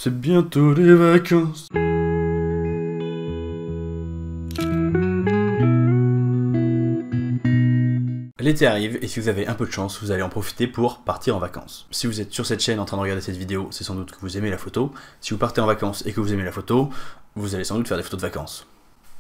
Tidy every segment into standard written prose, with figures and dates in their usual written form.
C'est bientôt les vacances. L'été arrive et si vous avez un peu de chance, vous allez en profiter pour partir en vacances. Si vous êtes sur cette chaîne en train de regarder cette vidéo, c'est sans doute que vous aimez la photo. Si vous partez en vacances et que vous aimez la photo, vous allez sans doute faire des photos de vacances.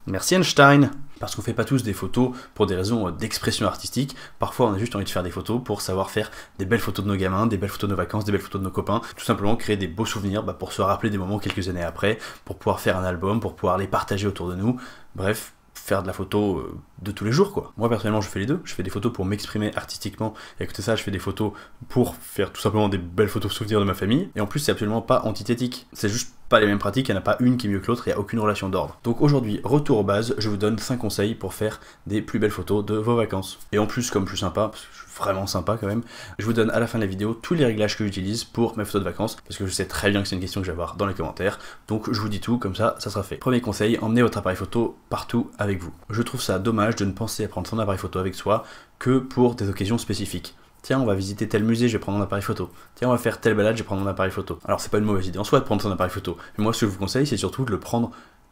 Merci Einstein. Parce qu'on fait pas tous des photos pour des raisons d'expression artistique. Parfois on a juste envie de faire des photos pour savoir faire des belles photos de nos gamins, des belles photos de nos vacances, des belles photos de nos copains. Tout simplement créer des beaux souvenirs pour se rappeler des moments quelques années après, pour pouvoir faire un album, pour pouvoir les partager autour de nous. Bref, faire de la photo de tous les jours quoi. Moi personnellement je fais les deux, je fais des photos pour m'exprimer artistiquement et à côté de ça je fais des photos pour faire tout simplement des belles photos souvenirs de ma famille et en plus c'est absolument pas antithétique, c'est juste pas les mêmes pratiques, il n'y en a pas une qui est mieux que l'autre, il n'y a aucune relation d'ordre. Donc aujourd'hui, retour aux bases, je vous donne 5 conseils pour faire des plus belles photos de vos vacances. Et en plus, comme je suis sympa, parce que je suis vraiment sympa quand même, je vous donne à la fin de la vidéo tous les réglages que j'utilise pour mes photos de vacances, parce que je sais très bien que c'est une question que je vais avoir dans les commentaires, donc je vous dis tout, comme ça sera fait. Premier conseil, emmenez votre appareil photo partout avec vous. Je trouve ça dommage de ne penser à prendre son appareil photo avec soi que pour des occasions spécifiques. Tiens, on va visiter tel musée, je vais prendre mon appareil photo. Tiens, on va faire telle balade, je vais prendre mon appareil photo. Alors c'est pas une mauvaise idée en soi de prendre son appareil photo, mais moi ce que je vous conseille c'est surtout de le prendre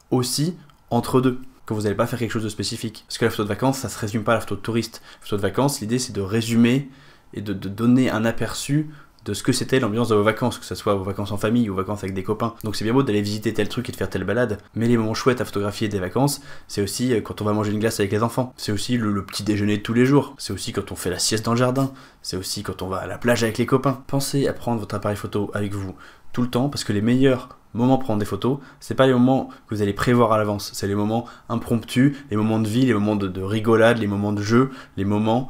aussi entre deux, quand vous n'allez pas faire quelque chose de spécifique. Parce que la photo de vacances, ça se résume pas à la photo de touriste. La photo de vacances, l'idée c'est de résumer et de donner un aperçu de ce que c'était l'ambiance de vos vacances, que ce soit vos vacances en famille ou vos vacances avec des copains. Donc c'est bien beau d'aller visiter tel truc et de faire telle balade, mais les moments chouettes à photographier des vacances, c'est aussi quand on va manger une glace avec les enfants, c'est aussi le petit déjeuner de tous les jours, c'est aussi quand on fait la sieste dans le jardin, c'est aussi quand on va à la plage avec les copains. Pensez à prendre votre appareil photo avec vous tout le temps, parce que les meilleurs moments pour prendre des photos, c'est pas les moments que vous allez prévoir à l'avance, c'est les moments impromptus, les moments de vie, les moments de rigolade, les moments de jeu, les moments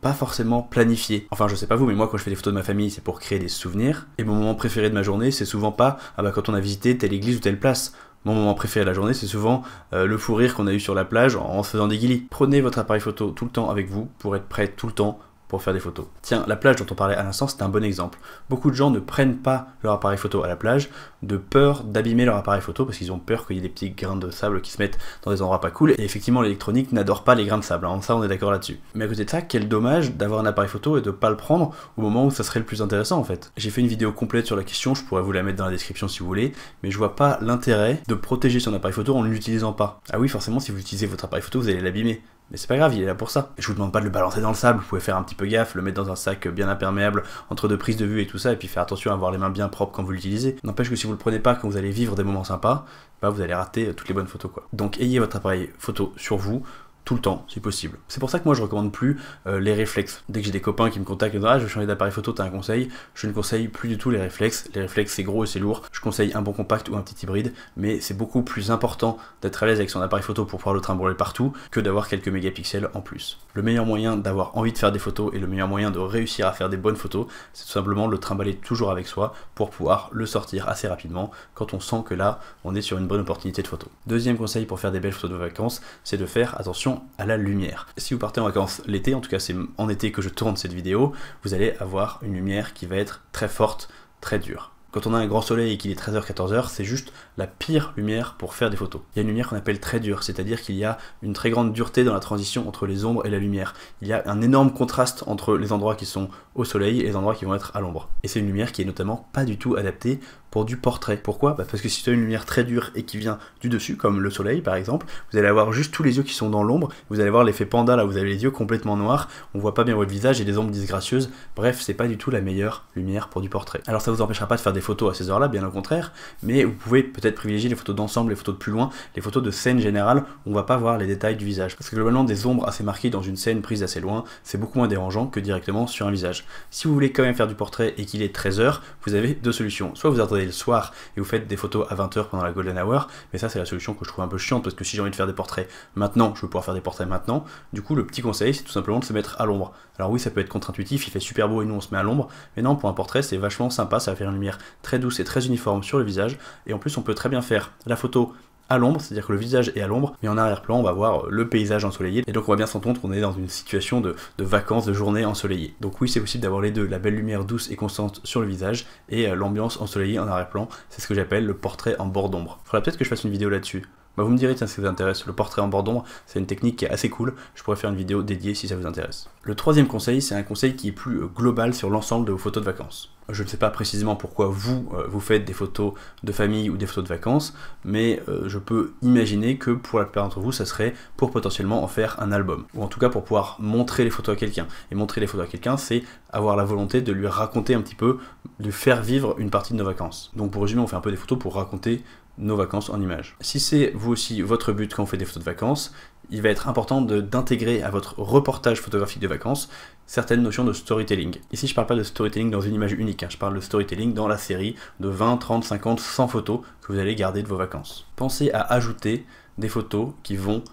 pas forcément planifiés. Enfin je sais pas vous, mais moi quand je fais des photos de ma famille, c'est pour créer des souvenirs, et mon moment préféré de ma journée, c'est souvent pas quand on a visité telle église ou telle place. Mon moment préféré de la journée, c'est souvent le fou rire qu'on a eu sur la plage en se faisant des guilis. Prenez votre appareil photo tout le temps avec vous pour être prêt tout le temps pour faire des photos. Tiens, la plage dont on parlait à l'instant, c'est un bon exemple. Beaucoup de gens ne prennent pas leur appareil photo à la plage de peur d'abîmer leur appareil photo parce qu'ils ont peur qu'il y ait des petits grains de sable qui se mettent dans des endroits pas cool. Et effectivement, l'électronique n'adore pas les grains de sable, hein. Ça on est d'accord là-dessus. Mais à côté de ça, quel dommage d'avoir un appareil photo et de pas le prendre au moment où ça serait le plus intéressant en fait. J'ai fait une vidéo complète sur la question, je pourrais vous la mettre dans la description si vous voulez, mais je vois pas l'intérêt de protéger son appareil photo en ne l'utilisant pas. Ah oui, forcément, si vous utilisez votre appareil photo, vous allez l'abîmer. Mais c'est pas grave, il est là pour ça. Je vous demande pas de le balancer dans le sable, vous pouvez faire un petit peu gaffe, le mettre dans un sac bien imperméable, entre deux prises de vue et tout ça, et puis faire attention à avoir les mains bien propres quand vous l'utilisez. N'empêche que si vous le prenez pas quand vous allez vivre des moments sympas, vous allez rater toutes les bonnes photos quoi. Donc ayez votre appareil photo sur vous, tout le temps, si possible. C'est pour ça que moi je recommande plus les réflexes. Dès que j'ai des copains qui me contactent et me disent « Ah, je veux changer d'appareil photo, t'as un conseil ?» Je ne conseille plus du tout les réflexes. Les réflexes c'est gros et c'est lourd. Je conseille un bon compact ou un petit hybride, mais c'est beaucoup plus important d'être à l'aise avec son appareil photo pour pouvoir le trimballer partout que d'avoir quelques mégapixels en plus. Le meilleur moyen d'avoir envie de faire des photos et le meilleur moyen de réussir à faire des bonnes photos, c'est tout simplement de le trimballer toujours avec soi pour pouvoir le sortir assez rapidement quand on sent que là, on est sur une bonne opportunité de photo. Deuxième conseil pour faire des belles photos de vacances, c'est de faire attention à la lumière. Si vous partez en vacances l'été, en tout cas c'est en été que je tourne cette vidéo, vous allez avoir une lumière qui va être très forte, très dure. Quand on a un grand soleil et qu'il est 13h-14h, c'est juste la pire lumière pour faire des photos. Il y a une lumière qu'on appelle très dure, c'est-à-dire qu'il y a une très grande dureté dans la transition entre les ombres et la lumière. Il y a un énorme contraste entre les endroits qui sont au soleil et les endroits qui vont être à l'ombre. Et c'est une lumière qui est notamment pas du tout adaptée pour du portrait. Pourquoi ? Parce que si tu as une lumière très dure et qui vient du dessus, comme le soleil par exemple, vous allez avoir juste tous les yeux qui sont dans l'ombre, vous allez avoir l'effet panda là, vous avez les yeux complètement noirs, on voit pas bien votre visage et des ombres disgracieuses, bref, c'est pas du tout la meilleure lumière pour du portrait. Alors ça vous empêchera pas de faire des photos à ces heures-là, bien au contraire, mais vous pouvez peut-être privilégier les photos d'ensemble, les photos de plus loin, les photos de scène générale, on va pas voir les détails du visage. Parce que globalement, des ombres assez marquées dans une scène prise assez loin, c'est beaucoup moins dérangeant que directement sur un visage. Si vous voulez quand même faire du portrait et qu'il est 13h, vous avez deux solutions. Soit vous attendez le soir et vous faites des photos à 20h pendant la golden hour, mais ça c'est la solution que je trouve un peu chiante parce que si j'ai envie de faire des portraits maintenant, je veux pouvoir faire des portraits maintenant. Du coup, le petit conseil, c'est tout simplement de se mettre à l'ombre. Alors oui, ça peut être contre-intuitif, il fait super beau et nous on se met à l'ombre, mais non, pour un portrait, c'est vachement sympa, ça va faire une lumière très douce et très uniforme sur le visage, et en plus on peut très bien faire la photo à l'ombre, c'est-à-dire que le visage est à l'ombre, mais en arrière-plan on va voir le paysage ensoleillé, et donc on va bien s'entendre qu'on est dans une situation de vacances, de journée ensoleillée. Donc oui, c'est possible d'avoir les deux, la belle lumière douce et constante sur le visage, et l'ambiance ensoleillée en arrière-plan, c'est ce que j'appelle le portrait en bord d'ombre. Faudra peut-être que je fasse une vidéo là-dessus. Bah vous me direz tiens si ça vous intéresse, le portrait en bord d'ombre, c'est une technique qui est assez cool, je pourrais faire une vidéo dédiée si ça vous intéresse. Le troisième conseil, c'est un conseil qui est plus global sur l'ensemble de vos photos de vacances. Je ne sais pas précisément pourquoi vous faites des photos de famille ou des photos de vacances, mais je peux imaginer que pour la plupart d'entre vous, ça serait pour potentiellement en faire un album, ou en tout cas pour pouvoir montrer les photos à quelqu'un. Et montrer les photos à quelqu'un, c'est avoir la volonté de lui raconter un petit peu, de faire vivre une partie de nos vacances. Donc pour résumer, on fait un peu des photos pour raconter nos vacances en images. Si c'est vous aussi votre but quand on fait des photos de vacances, il va être important d'intégrer à votre reportage photographique de vacances certaines notions de storytelling. Ici je parle pas de storytelling dans une image unique, je parle de storytelling dans la série de 20, 30, 50, 100 photos que vous allez garder de vos vacances. Pensez à ajouter des photos qui vont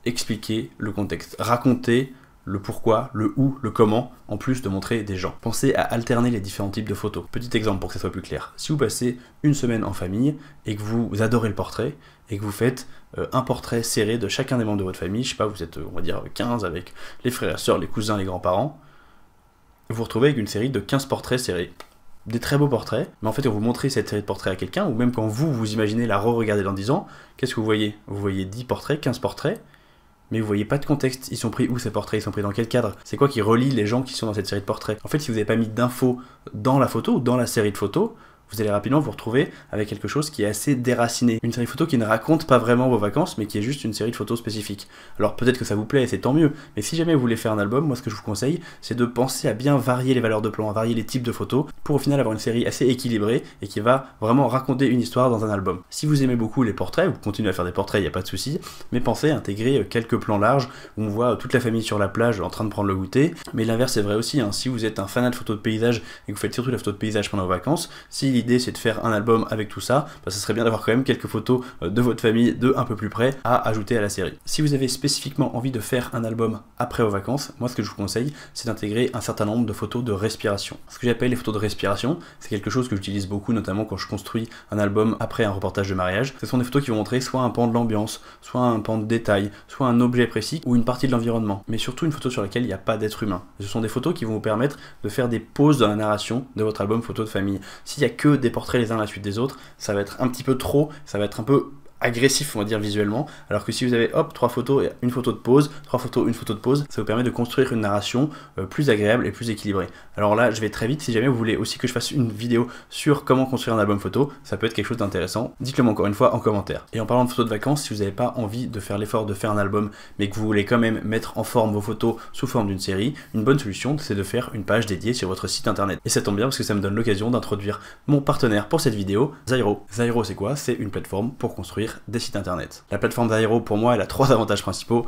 expliquer le contexte, raconter le pourquoi, le où, le comment, en plus de montrer des gens. Pensez à alterner les différents types de photos. Petit exemple pour que ça soit plus clair. Si vous passez une semaine en famille et que vous adorez le portrait, et que vous faites un portrait serré de chacun des membres de votre famille, je sais pas, vous êtes, on va dire, 15 avec les frères et sœurs, les cousins, les grands-parents, vous vous retrouvez avec une série de 15 portraits serrés. Des très beaux portraits, mais en fait, quand vous montrez cette série de portraits à quelqu'un, ou même quand vous imaginez la re-regarder dans 10 ans, qu'est-ce que vous voyez? Vous voyez 10 portraits, 15 portraits, mais vous voyez pas de contexte, ils sont pris où ces portraits, ils sont pris dans quel cadre, c'est quoi qui relie les gens qui sont dans cette série de portraits. En fait, si vous n'avez pas mis d'infos dans la photo ou dans la série de photos, vous allez rapidement vous retrouver avec quelque chose qui est assez déraciné. Une série de photos qui ne raconte pas vraiment vos vacances, mais qui est juste une série de photos spécifiques. Alors peut-être que ça vous plaît et c'est tant mieux, mais si jamais vous voulez faire un album, moi ce que je vous conseille, c'est de penser à bien varier les valeurs de plan, à varier les types de photos, pour au final avoir une série assez équilibrée et qui va vraiment raconter une histoire dans un album. Si vous aimez beaucoup les portraits, vous continuez à faire des portraits, il n'y a pas de souci, mais pensez à intégrer quelques plans larges où on voit toute la famille sur la plage en train de prendre le goûter, mais l'inverse est vrai aussi, si vous êtes un fanat de photos de paysage et que vous faites surtout la photo de paysage pendant vos vacances, si l'idée c'est de faire un album avec tout ça, ça serait bien d'avoir quand même quelques photos de votre famille de un peu plus près à ajouter à la série. Si vous avez spécifiquement envie de faire un album après vos vacances, moi ce que je vous conseille, c'est d'intégrer un certain nombre de photos de respiration. Ce que j'appelle les photos de respiration, c'est quelque chose que j'utilise beaucoup, notamment quand je construis un album après un reportage de mariage. Ce sont des photos qui vont montrer soit un pan de l'ambiance, soit un pan de détail, soit un objet précis ou une partie de l'environnement, mais surtout une photo sur laquelle il n'y a pas d'être humain. Ce sont des photos qui vont vous permettre de faire des pauses dans la narration de votre album photo de famille. S'il n'y a que des portraits les uns à la suite des autres, ça va être un petit peu trop, ça va être un peu agressif on va dire visuellement, alors que si vous avez hop 3 photos et une photo de pause, 3 photos, une photo de pause, ça vous permet de construire une narration plus agréable et plus équilibrée. Alors là je vais très vite, si jamais vous voulez aussi que je fasse une vidéo sur comment construire un album photo, ça peut être quelque chose d'intéressant, dites-le moi encore une fois en commentaire. Et en parlant de photos de vacances, si vous n'avez pas envie de faire l'effort de faire un album, mais que vous voulez quand même mettre en forme vos photos sous forme d'une série, une bonne solution c'est de faire une page dédiée sur votre site internet. Et ça tombe bien parce que ça me donne l'occasion d'introduire mon partenaire pour cette vidéo, Zyro. Zyro c'est quoi? C'est une plateforme pour construire des sites internet. La plateforme Zyro pour moi elle a 3 avantages principaux.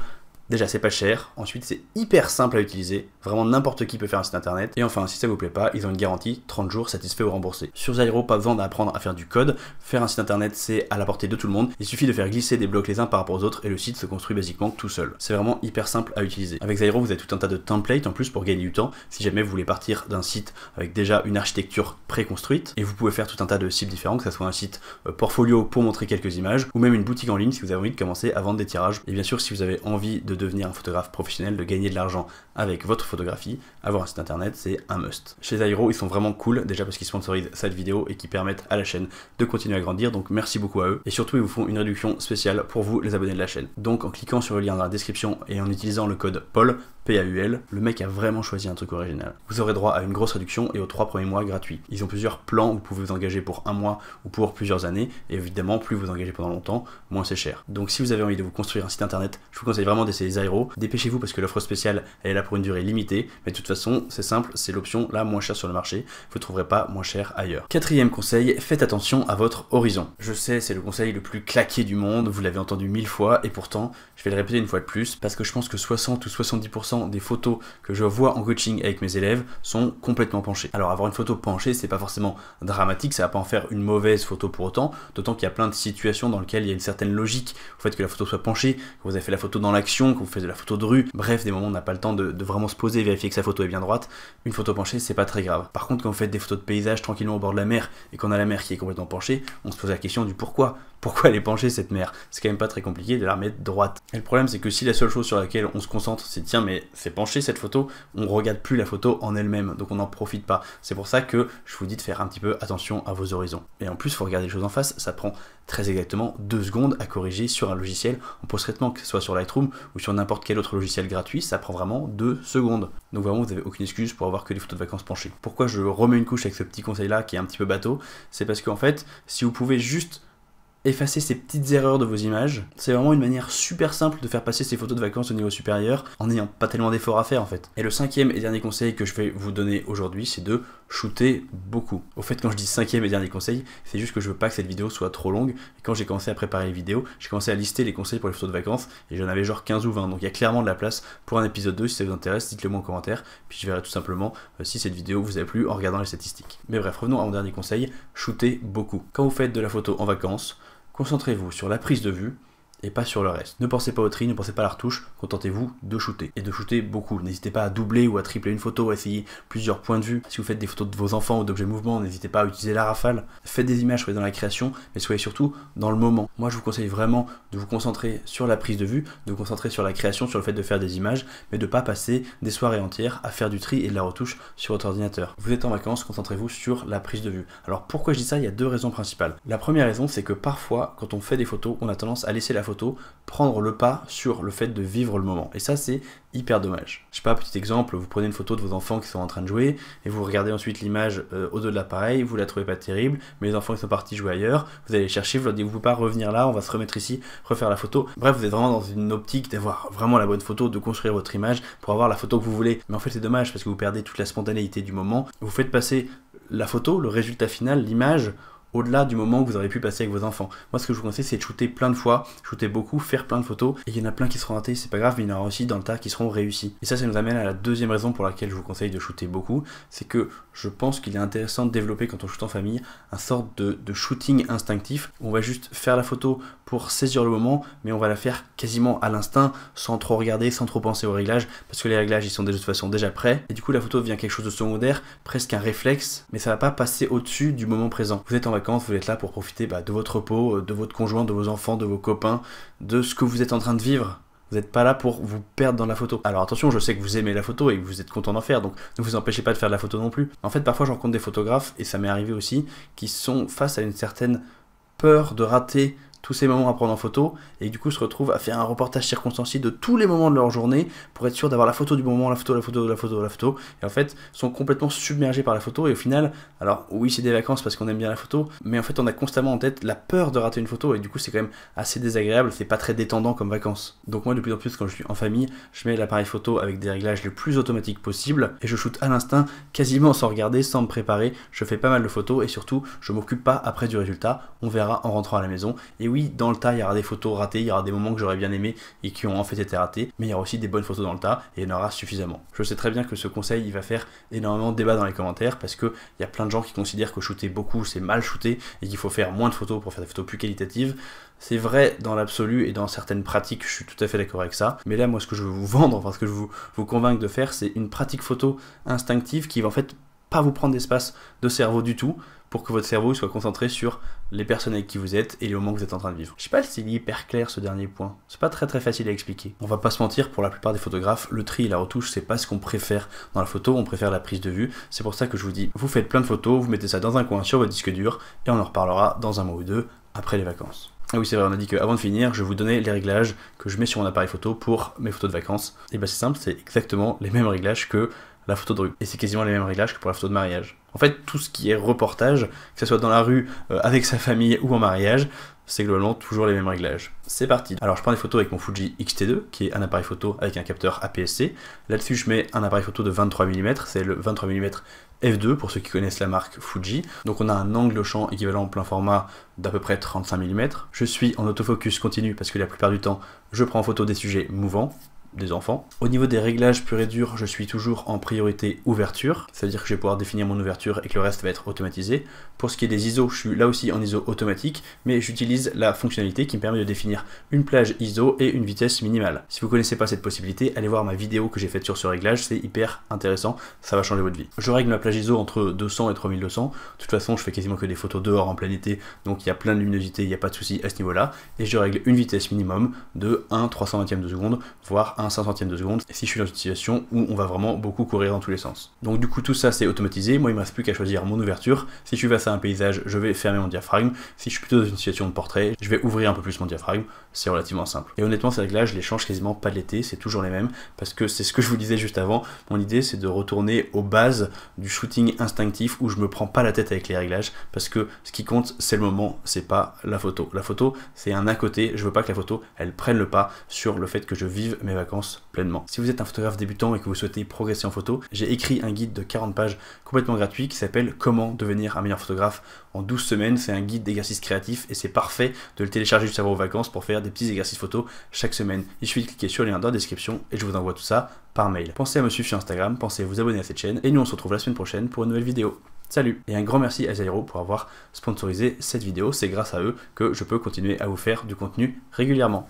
Déjà c'est pas cher, ensuite c'est hyper simple à utiliser, vraiment n'importe qui peut faire un site internet, et enfin si ça vous plaît pas, ils ont une garantie 30 jours satisfait ou remboursé. Sur Zyro, pas besoin d'apprendre à faire du code, faire un site internet c'est à la portée de tout le monde, il suffit de faire glisser des blocs les uns par rapport aux autres et le site se construit basiquement tout seul. C'est vraiment hyper simple à utiliser. Avec Zyro vous avez tout un tas de templates en plus pour gagner du temps, si jamais vous voulez partir d'un site avec déjà une architecture préconstruite, et vous pouvez faire tout un tas de cibles différents, que ce soit un site portfolio pour montrer quelques images, ou même une boutique en ligne si vous avez envie de commencer à vendre des tirages. Et bien sûr si vous avez envie de devenir un photographe professionnel, de gagner de l'argent avec votre photographie, avoir un site internet c'est un must. Chez Zyro ils sont vraiment cool, déjà parce qu'ils sponsorisent cette vidéo et qui permettent à la chaîne de continuer à grandir, donc merci beaucoup à eux, et surtout ils vous font une réduction spéciale pour vous les abonnés de la chaîne. Donc en cliquant sur le lien dans la description et en utilisant le code PAUL, PAUL, le mec a vraiment choisi un truc original. Vous aurez droit à une grosse réduction et aux 3 premiers mois gratuits. Ils ont plusieurs plans, vous pouvez vous engager pour un mois ou pour plusieurs années, et évidemment plus vous engagez pendant longtemps, moins c'est cher. Donc si vous avez envie de vous construire un site internet, je vous conseille vraiment d'essayer Zyro. Dépêchez-vous parce que l'offre spéciale elle est là pour une durée limitée, mais de toute façon c'est simple, c'est l'option la moins chère sur le marché, vous ne trouverez pas moins cher ailleurs. Quatrième conseil, faites attention à votre horizon. Je sais c'est le conseil le plus claqué du monde, vous l'avez entendu 1000 fois, et pourtant je vais le répéter une fois de plus, parce que je pense que 60 ou 70% des photos que je vois en coaching avec mes élèves sont complètement penchées. Alors avoir une photo penchée c'est pas forcément dramatique, ça va pas en faire une mauvaise photo pour autant, d'autant qu'il y a plein de situations dans lesquelles il y a une certaine logique au fait que la photo soit penchée, que vous avez fait la photo dans l'action, que vous faites de la photo de rue, bref des moments où on n'a pas le temps de vraiment se poser et vérifier que sa photo est bien droite. Une photo penchée c'est pas très grave. Par contre quand vous faites des photos de paysage tranquillement au bord de la mer et qu'on a la mer qui est complètement penchée, on se pose la question du pourquoi elle est penchée cette mer. C'est quand même pas très compliqué de la remettre droite. Et le problème c'est que si la seule chose sur laquelle on se concentre c'est tiens mais c'est penché cette photo, on regarde plus la photo en elle-même, donc on n'en profite pas. C'est pour ça que je vous dis de faire un petit peu attention à vos horizons. Et en plus faut regarder les choses en face, ça prend très exactement 2 secondes à corriger sur un logiciel en post-traitement, que ce soit sur Lightroom ou sur n'importe quel autre logiciel gratuit, ça prend vraiment 2 secondes. Donc vraiment, vous n'avez aucune excuse pour avoir que des photos de vacances penchées. Pourquoi je remets une couche avec ce petit conseil-là qui est un petit peu bateau? C'est parce qu'en fait, si vous pouvez juste effacer ces petites erreurs de vos images, c'est vraiment une manière super simple de faire passer ces photos de vacances au niveau supérieur en n'ayant pas tellement d'efforts à faire en fait. Et le 5e et dernier conseil que je vais vous donner aujourd'hui, c'est de shooter beaucoup. Au fait, quand je dis 5e et dernier conseil, c'est juste que je veux pas que cette vidéo soit trop longue. Et quand j'ai commencé à préparer les vidéos, j'ai commencé à lister les conseils pour les photos de vacances et j'en avais genre 15 ou 20. Donc il y a clairement de la place pour un épisode 2. Si ça vous intéresse, dites-le moi en commentaire. Puis je verrai tout simplement si cette vidéo vous a plu en regardant les statistiques. Mais bref, revenons à mon dernier conseil, shooter beaucoup. Quand vous faites de la photo en vacances, concentrez-vous sur la prise de vue et pas sur le reste. Ne pensez pas au tri, ne pensez pas à la retouche, contentez-vous de shooter. Et de shooter beaucoup. N'hésitez pas à doubler ou à tripler une photo, à essayer plusieurs points de vue. Si vous faites des photos de vos enfants ou d'objets mouvements, n'hésitez pas à utiliser la rafale. Faites des images, soyez dans la création, mais soyez surtout dans le moment. Moi, je vous conseille vraiment de vous concentrer sur la prise de vue, de vous concentrer sur la création, sur le fait de faire des images, mais de ne pas passer des soirées entières à faire du tri et de la retouche sur votre ordinateur. Vous êtes en vacances, concentrez-vous sur la prise de vue. Alors pourquoi je dis ça? Il y a 2 raisons principales. La première raison, c'est que parfois, quand on fait des photos, on a tendance à laisser la photo prendre le pas sur le fait de vivre le moment. Et ça, c'est hyper dommage. Je sais pas, petit exemple, vous prenez une photo de vos enfants qui sont en train de jouer et vous regardez ensuite l'image au dos de l'appareil, vous la trouvez pas terrible, mais les enfants ils sont partis jouer ailleurs, vous allez chercher, vous leur dites vous pouvez pas revenir là, on va se remettre ici, refaire la photo. Bref, vous êtes vraiment dans une optique d'avoir vraiment la bonne photo, de construire votre image pour avoir la photo que vous voulez. Mais en fait, c'est dommage parce que vous perdez toute la spontanéité du moment. Vous faites passer la photo, le résultat final, l'image, au-delà du moment que vous aurez pu passer avec vos enfants. Moi, ce que je vous conseille, c'est de shooter plein de fois, shooter beaucoup, faire plein de photos, et il y en a plein qui seront ratés, c'est pas grave, mais il y en aura aussi dans le tas qui seront réussis. Et ça nous amène à la 2e raison pour laquelle je vous conseille de shooter beaucoup, c'est que je pense qu'il est intéressant de développer, quand on shoot en famille, un sorte de shooting instinctif, où on va juste faire la photo pour saisir le moment, mais on va la faire quasiment à l'instinct, sans trop regarder, sans trop penser aux réglages, parce que les réglages, ils sont de toute façon déjà prêts, et du coup, la photo devient quelque chose de secondaire, presque un réflexe, mais ça va pas passer au-dessus du moment présent. Vous êtes en vacances, vous êtes là pour profiter de votre repos, de votre conjoint, de vos enfants, de vos copains, de ce que vous êtes en train de vivre. Vous n'êtes pas là pour vous perdre dans la photo. Alors attention, je sais que vous aimez la photo et que vous êtes content d'en faire, donc ne vous empêchez pas de faire de la photo non plus. En fait, parfois, je rencontre des photographes, et ça m'est arrivé aussi, qui sont face à une certaine peur de rater tous ces moments à prendre en photo, et du coup se retrouvent à faire un reportage circonstancié de tous les moments de leur journée pour être sûr d'avoir la photo du moment, la photo, et en fait sont complètement submergés par la photo, et au final, alors oui c'est des vacances parce qu'on aime bien la photo, mais en fait on a constamment en tête la peur de rater une photo, et du coup c'est quand même assez désagréable, c'est pas très détendant comme vacances. Donc moi de plus en plus quand je suis en famille, je mets l'appareil photo avec des réglages le plus automatiques possible, et je shoot à l'instinct, quasiment sans regarder, sans me préparer, je fais pas mal de photos, et surtout je m'occupe pas après du résultat, on verra en rentrant à la maison. Et oui, dans le tas, il y aura des photos ratées, il y aura des moments que j'aurais bien aimé et qui ont en fait été ratés, mais il y aura aussi des bonnes photos dans le tas et il y en aura suffisamment. Je sais très bien que ce conseil, il va faire énormément de débat dans les commentaires parce qu'il y a plein de gens qui considèrent que shooter beaucoup, c'est mal shooter et qu'il faut faire moins de photos pour faire des photos plus qualitatives. C'est vrai dans l'absolu et dans certaines pratiques, je suis tout à fait d'accord avec ça. Mais là, moi, ce que je veux vous vendre, enfin ce que je veux vous convaincre de faire, c'est une pratique photo instinctive qui va en fait pas vous prendre d'espace de cerveau du tout, pour que votre cerveau soit concentré sur les personnes avec qui vous êtes et les moments que vous êtes en train de vivre. Je sais pas si c'est hyper clair ce dernier point, c'est pas très facile à expliquer. On va pas se mentir, pour la plupart des photographes, le tri et la retouche, c'est pas ce qu'on préfère dans la photo, on préfère la prise de vue. C'est pour ça que je vous dis, vous faites plein de photos, vous mettez ça dans un coin sur votre disque dur, et on en reparlera dans un mois ou deux, après les vacances. Ah oui c'est vrai, on a dit qu'avant de finir, je vais vous donner les réglages que je mets sur mon appareil photo pour mes photos de vacances. Et bah c'est simple, c'est exactement les mêmes réglages que la photo de rue. Et c'est quasiment les mêmes réglages que pour la photo de mariage. En fait, tout ce qui est reportage, que ce soit dans la rue, avec sa famille ou en mariage, c'est globalement toujours les mêmes réglages. C'est parti. Alors je prends des photos avec mon Fuji X-T2, qui est un appareil photo avec un capteur APS-C. Là-dessus je mets un appareil photo de 23 mm, c'est le 23 mm f2 pour ceux qui connaissent la marque Fuji. Donc on a un angle champ équivalent plein format d'à peu près 35 mm. Je suis en autofocus continu parce que la plupart du temps, je prends en photo des sujets mouvants, des enfants. Au niveau des réglages purs et durs, je suis toujours en priorité ouverture, ça veut dire que je vais pouvoir définir mon ouverture et que le reste va être automatisé. Pour ce qui est des ISO, je suis là aussi en ISO automatique, mais j'utilise la fonctionnalité qui me permet de définir une plage ISO et une vitesse minimale. Si vous ne connaissez pas cette possibilité, allez voir ma vidéo que j'ai faite sur ce réglage, c'est hyper intéressant, ça va changer votre vie. Je règle ma plage ISO entre 200 et 3200, de toute façon je fais quasiment que des photos dehors en plein été, donc il y a plein de luminosité, il n'y a pas de souci à ce niveau-là, et je règle une vitesse minimum de 1/320 de seconde, voire à un 500e de seconde si je suis dans une situation où on va vraiment beaucoup courir dans tous les sens. Donc du coup tout ça c'est automatisé, moi il me reste plus qu'à choisir mon ouverture. Si je suis face à un paysage, je vais fermer mon diaphragme. Si je suis plutôt dans une situation de portrait, je vais ouvrir un peu plus mon diaphragme. C'est relativement simple. Et honnêtement ces réglages je les change quasiment pas de l'été, c'est toujours les mêmes, parce que c'est ce que je vous disais juste avant, mon idée c'est de retourner aux bases du shooting instinctif où je me prends pas la tête avec les réglages, parce que ce qui compte c'est le moment, c'est pas la photo. La photo c'est un à côté, je veux pas que la photo elle prenne le pas sur le fait que je vive mes vacances pleinement. Si vous êtes un photographe débutant et que vous souhaitez progresser en photo, j'ai écrit un guide de 40 pages complètement gratuit qui s'appelle Comment devenir un meilleur photographe en 12 semaines. C'est un guide d'exercices créatifs et c'est parfait de le télécharger juste avant vos vacances pour faire des petits exercices photo chaque semaine. Il suffit de cliquer sur le lien dans la description et je vous envoie tout ça par mail. Pensez à me suivre sur Instagram, pensez à vous abonner à cette chaîne et nous on se retrouve la semaine prochaine pour une nouvelle vidéo. Salut! Et un grand merci à Zairo pour avoir sponsorisé cette vidéo, c'est grâce à eux que je peux continuer à vous faire du contenu régulièrement.